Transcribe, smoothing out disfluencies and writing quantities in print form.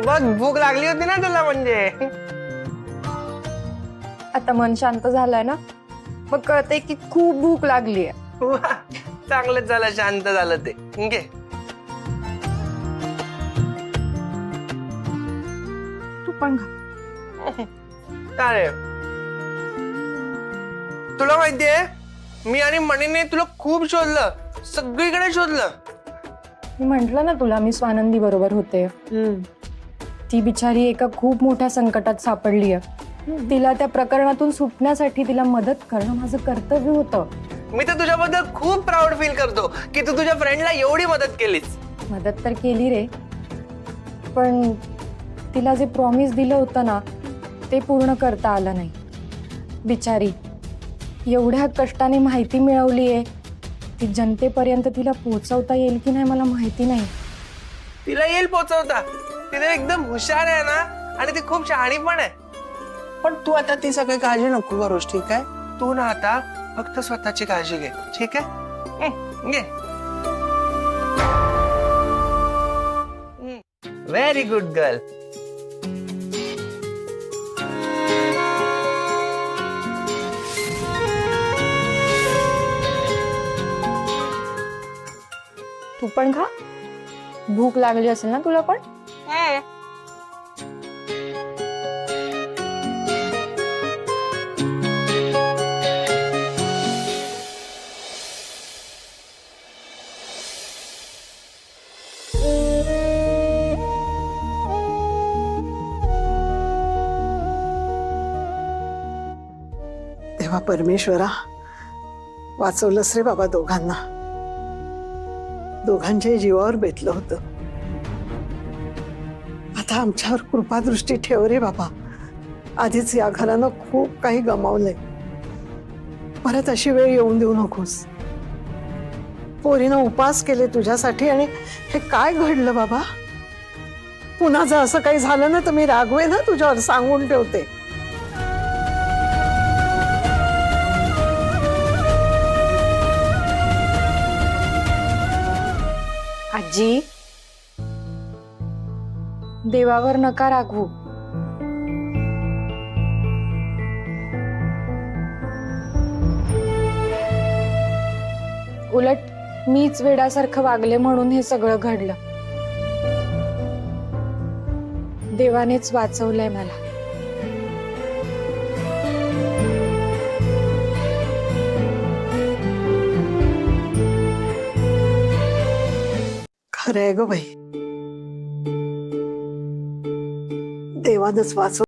बघ भूक लागली होती ना तुला म्हणजे. आता मन शांत झालंय ना, मग कळते की खूप भूक लागली आहे. वा, चांगलंच झालं, शांत झालं ते. घे. तू पण खा. चालेल. तुला माहितीये मी आणि मणीने तुला खूप शोधलं, सगळीकडे शोधलं. मी म्हंटल ना तुला, मी स्वानंदी बरोबर होते. ती बिचारी एका खूप मोठ्या संकटात सापडली आहे. तिला त्या प्रकरणातून सुटण्यासाठी तिला मदत करणं माझं कर्तव्य होतं. मी तर तुझ्याबद्दल खूप प्राऊड फील करतो की तू तुझ्या फ्रेंडला एवढी मदत केलीस. मदत तर केली रे, पण तिला जे प्रॉमिस दिलं होतं ना ते पूर्ण करता आलं नाही. बिचारी एवढ्या कष्टाने माहिती मिळवली आहे, ती जनतेपर्यंत तिला पोहोचवता येईल की नाही मला माहिती नाही. तिला येईल पोहोचवता. तिला एकदम हुशार आहे ना, आणि ती खूप शहाणी पण आहे. पण तू आता ती सगळी काळजी नको करूस, ठीक आहे? तू ना आता फक्त स्वतःची काळजी घे, ठीक आहे? घे. Very good girl. तू पण खा, भूक लागली असेल ना तुला पण. तेव्हा परमेश्वरा, वाचवलंस रे बाबा दोघांना. दोघांच्या जीवावर बेतलं होतं. आता आमच्यावर कृपादृष्टी ठेव रे बाबा. आधीच या घरानं खूप काही गमावलंय. परत अशी वेळ येऊन देऊ नकोस. पोरीनं उपास केले तुझ्यासाठी आणि हे काय घडलं बाबा. पुन्हा जर असं काही झालं ना तर मी रागवे ना तुझ्यावर, सांगून ठेवते. आजी, देवावर नका रागवू. उलट मीच वेडासारखं वागले म्हणून हे सगळं घडलं. देवानेच वाचवलंय मला. खरंय ग बाई, देवानच वाचव.